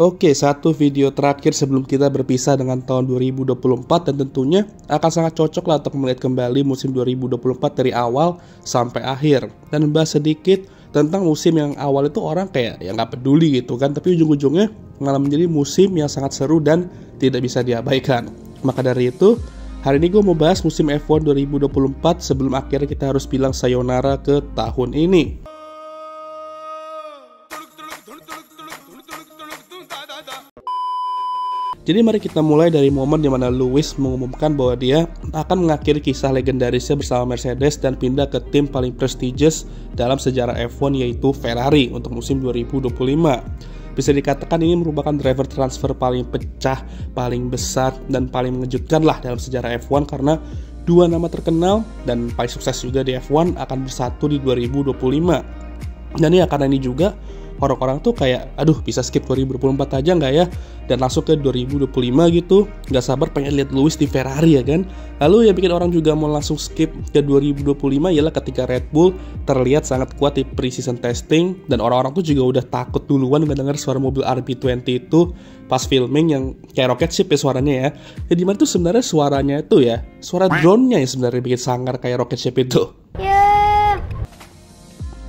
Oke, satu video terakhir sebelum kita berpisah dengan tahun 2024 dan tentunya akan sangat cocok lah untuk melihat kembali musim 2024 dari awal sampai akhir dan membahas sedikit tentang musim yang awal itu orang kayak ya nggak peduli gitu kan, tapi ujung-ujungnya malah menjadi musim yang sangat seru dan tidak bisa diabaikan. Maka dari itu, hari ini gue mau bahas musim F1 2024 sebelum akhirnya kita harus bilang sayonara ke tahun ini. Jadi mari kita mulai dari momen di mana Lewis mengumumkan bahwa dia akan mengakhiri kisah legendarisnya bersama Mercedes dan pindah ke tim paling prestigious dalam sejarah F1 yaitu Ferrari untuk musim 2025. Bisa dikatakan ini merupakan driver transfer paling pecah, paling besar, dan paling mengejutkan lah dalam sejarah F1 karena dua nama terkenal dan paling sukses juga di F1 akan bersatu di 2025. Dan ya karena ini juga orang-orang tuh kayak aduh bisa skip 2024 aja nggak ya, dan langsung ke 2025 gitu, nggak sabar pengen lihat Lewis di Ferrari ya kan. Lalu yang bikin orang juga mau langsung skip ke 2025 ialah ketika Red Bull terlihat sangat kuat di pre-season testing dan orang-orang tuh juga udah takut duluan mendengar suara mobil RB20 itu pas filming yang kayak rocket ship ya suaranya ya. Jadi dimana tuh sebenarnya suaranya itu ya suara drone-nya yang sebenarnya bikin sangar kayak rocket ship itu.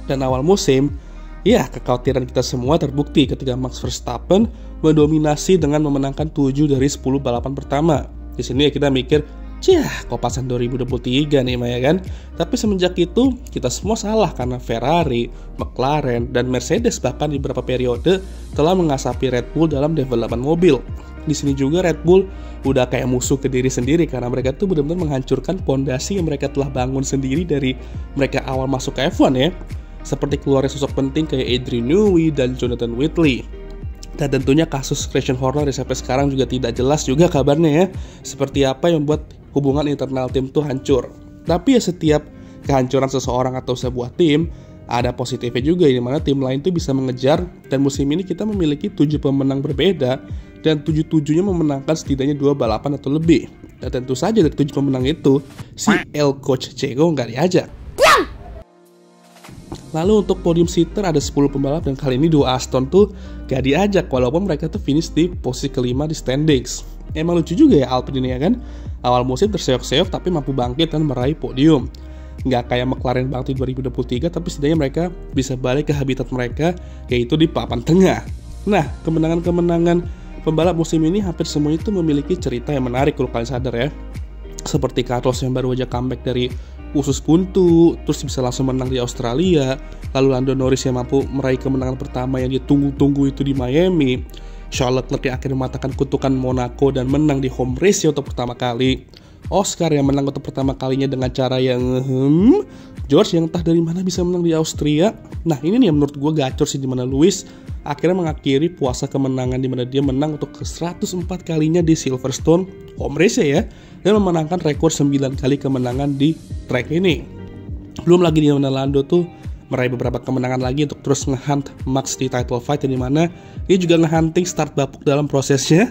Dan awal musim, ya, kekhawatiran kita semua terbukti ketika Max Verstappen mendominasi dengan memenangkan 7 dari 10 balapan pertama. Di sini ya kita mikir, kok pasan 2023 nih Maya kan? Tapi semenjak itu kita semua salah karena Ferrari, McLaren, dan Mercedes bahkan di beberapa periode telah mengasapi Red Bull dalam development mobil. Di sini juga Red Bull udah kayak musuh ke diri sendiri karena mereka tuh benar-benar menghancurkan pondasi yang mereka telah bangun sendiri dari mereka awal masuk ke F1 ya. Seperti keluarnya sosok penting kayak Adrian Newey dan Jonathan Whitley. Dan tentunya kasus Christian Horner sampai sekarang juga tidak jelas juga kabarnya ya, seperti apa yang membuat hubungan internal tim itu hancur. Tapi ya setiap kehancuran seseorang atau sebuah tim ada positifnya juga, di mana tim lain tuh bisa mengejar. Dan musim ini kita memiliki 7 pemenang berbeda dan 7-7-nya memenangkan setidaknya 2 balapan atau lebih. Dan tentu saja dari 7 pemenang itu si El Coach Checo nggak diajak. Lalu untuk podium sitter ada 10 pembalap dan kali ini 2 Aston tuh gak diajak walaupun mereka tuh finish di posisi kelima di standings. Emang lucu juga ya Alpine ini ya kan, awal musim terseok-seok tapi mampu bangkit dan meraih podium. Gak kayak McLaren bangkit 2023 tapi setidaknya mereka bisa balik ke habitat mereka yaitu di papan tengah. Nah, kemenangan-kemenangan pembalap musim ini hampir semuanya itu memiliki cerita yang menarik kalau kalian sadar ya. Seperti Carlos yang baru aja comeback dari usus buntu, terus bisa langsung menang di Australia. Lalu Lando Norris yang mampu meraih kemenangan pertama yang ditunggu-tunggu itu di Miami. Charles Leclerc yang akhirnya mematahkan kutukan Monaco dan menang di home race untuk pertama kali. Oscar yang menang untuk pertama kalinya dengan cara yang George yang entah dari mana bisa menang di Austria. Nah ini nih yang menurut gue gacor sih, dimana Lewis akhirnya mengakhiri puasa kemenangan dimana dia menang untuk ke 104 kalinya di Silverstone home race ya, dan memenangkan rekor 9 kali kemenangan di track ini. Belum lagi di mana Lando tuh meraih beberapa kemenangan lagi untuk terus ngehunt Max di title fight, yang dimana dia juga ngehunting start bapuk dalam prosesnya.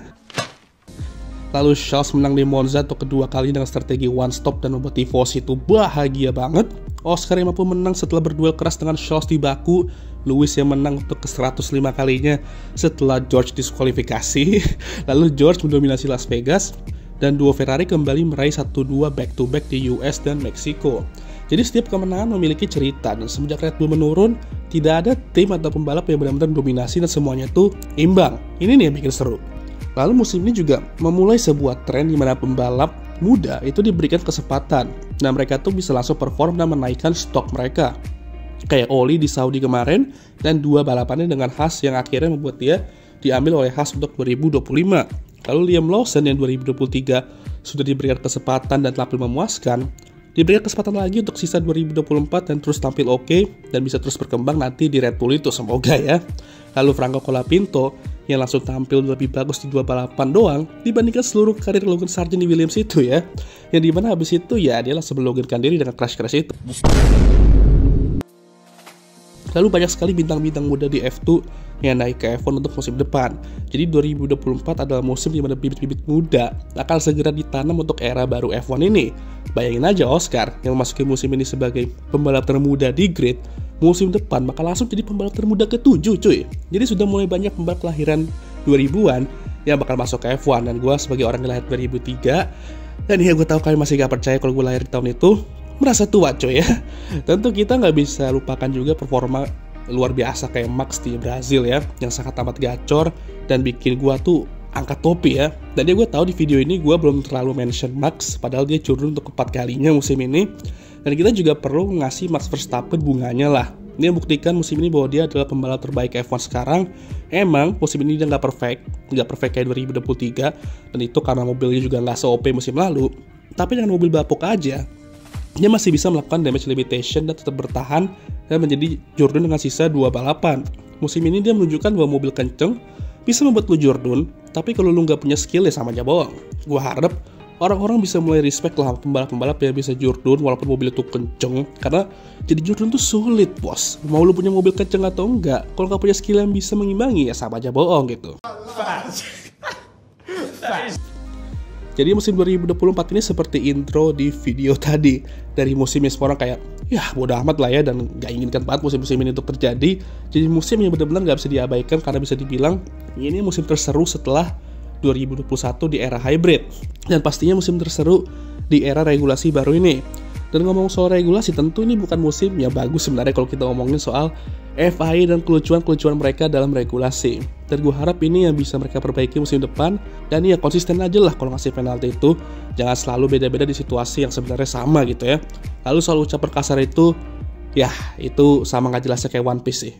Lalu Charles menang di Monza untuk kedua kali dengan strategi one stop dan membuat tifosi itu bahagia banget. Oscar yang mampu menang setelah berduel keras dengan Charles di Baku. Lewis yang menang untuk ke 105 kalinya setelah George diskualifikasi. Lalu George mendominasi Las Vegas. Dan duo Ferrari kembali meraih 1-2 back-to-back di US dan Meksiko. Jadi setiap kemenangan memiliki cerita, dan semenjak Red Bull menurun, tidak ada tim atau pembalap yang benar-benar dominasi dan semuanya tuh imbang. Ini nih yang bikin seru. Lalu musim ini juga memulai sebuah tren di mana pembalap muda itu diberikan kesempatan. Nah mereka tuh bisa langsung perform dan menaikkan stok mereka. Kayak Oli di Saudi kemarin, dan 2 balapannya dengan Haas yang akhirnya membuat dia diambil oleh Haas untuk 2025. Lalu Liam Lawson yang 2023 sudah diberikan kesempatan dan tampil memuaskan, diberikan kesempatan lagi untuk sisa 2024 dan terus tampil oke dan bisa terus berkembang nanti di Red Bull itu, semoga ya. Lalu Franco Colapinto yang langsung tampil lebih bagus di 2 balapan doang dibandingkan seluruh karir Logan Sargent di Williams itu ya, yang dimana habis itu ya dia langsung melogirkan diri dengan crash itu. Lalu banyak sekali bintang-bintang muda di F2 yang naik ke F1 untuk musim depan. Jadi 2024 adalah musim di mana bibit-bibit muda akan segera ditanam untuk era baru F1 ini. Bayangin aja Oscar yang memasuki musim ini sebagai pembalap termuda di grid, musim depan bakal langsung jadi pembalap termuda ke-7 cuy. Jadi sudah mulai banyak pembalap kelahiran 2000-an yang bakal masuk ke F1. Dan gue sebagai orang yang lahir 2003, dan ya gue tahu kalian masih gak percaya kalau gue lahir di tahun itu, merasa tua coy ya. Tentu kita nggak bisa lupakan juga performa luar biasa kayak Max di Brazil ya, yang sangat amat gacor dan bikin gue tuh angkat topi ya. Dan ya gue tahu di video ini gue belum terlalu mention Max, padahal dia curun untuk keempat kalinya musim ini. Dan kita juga perlu ngasih Max Verstappen bunganya lah. Dia buktikan musim ini bahwa dia adalah pembalap terbaik F1 sekarang. Emang musim ini dia nggak perfect kayak 2023, dan itu karena mobilnya juga nggak se-OP musim lalu. Tapi dengan mobil bapuk aja, dia masih bisa melakukan damage limitation dan tetap bertahan dan menjadi Jordan dengan sisa 2 balapan. Musim ini dia menunjukkan bahwa mobil kenceng bisa membuat lu Jordan, tapi kalau lu nggak punya skill ya sama aja bohong. Gua harap orang-orang bisa mulai respect lah pembalap-pembalap yang bisa Jordan walaupun mobil itu kenceng, karena jadi Jordan tuh sulit bos. Mau lu punya mobil kenceng atau enggak, kalau nggak punya skill yang bisa mengimbangi ya sama aja bohong gitu. Jadi musim 2024 ini seperti intro di video tadi. Dari musim yang semua orang kayak, ya bodo amat lah ya, dan gak inginkan banget musim-musim ini untuk terjadi. Jadi musim yang benar-benar gak bisa diabaikan, karena bisa dibilang ini musim terseru setelah 2021 di era hybrid. Dan pastinya musim terseru di era regulasi baru ini. Dan ngomong soal regulasi, tentu ini bukan musim yang bagus sebenarnya kalau kita ngomongin soal FIA dan kelucuan-kelucuan mereka dalam regulasi. Dan gue harap ini yang bisa mereka perbaiki musim depan. Dan ya konsisten aja lah kalau ngasih penalti itu. Jangan selalu beda-beda di situasi yang sebenarnya sama gitu ya. Lalu soal ucapan kasar itu, ya itu sama gak jelasnya kayak One Piece sih.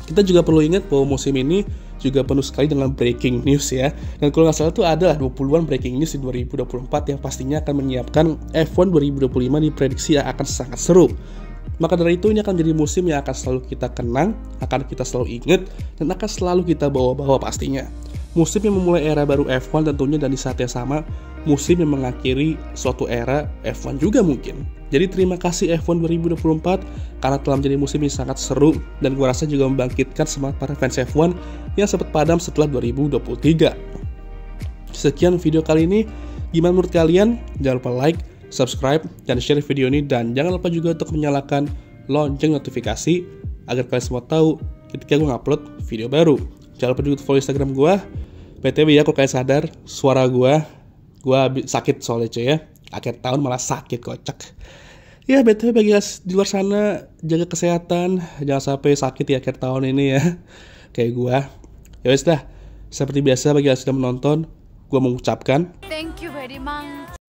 Kita juga perlu ingat bahwa musim ini juga penuh sekali dengan breaking news ya. Dan kalau nggak salah tuh ada 20-an breaking news di 2024 yang pastinya akan menyiapkan F1 2025 diprediksi akan sangat seru. Maka dari itu ini akan menjadi musim yang akan selalu kita kenang, akan kita selalu ingat, dan akan selalu kita bawa-bawa pastinya. Musim yang memulai era baru F1 tentunya, dan di saat yang sama musim yang mengakhiri suatu era F1 juga mungkin. Jadi terima kasih F1 2024 karena telah menjadi musim yang sangat seru, dan gue rasa juga membangkitkan semangat para fans F1 yang sempat padam setelah 2023. Sekian video kali ini. Gimana menurut kalian? Jangan lupa like, subscribe, dan share video ini, dan jangan lupa juga untuk menyalakan lonceng notifikasi agar kalian semua tahu ketika gue ngupload video baru. Jangan lupa juga follow Instagram gue. BTW ya, kalau kalian sadar suara gue sakit soalnya cuy ya. Akhir tahun malah sakit, kocak. Ya BTW bagi guys di luar sana, jaga kesehatan, jangan sampai sakit ya akhir tahun ini ya. Kayak gue. Ya wes dah, seperti biasa bagi guys yang sudah menonton, gue mengucapkan thank you very much.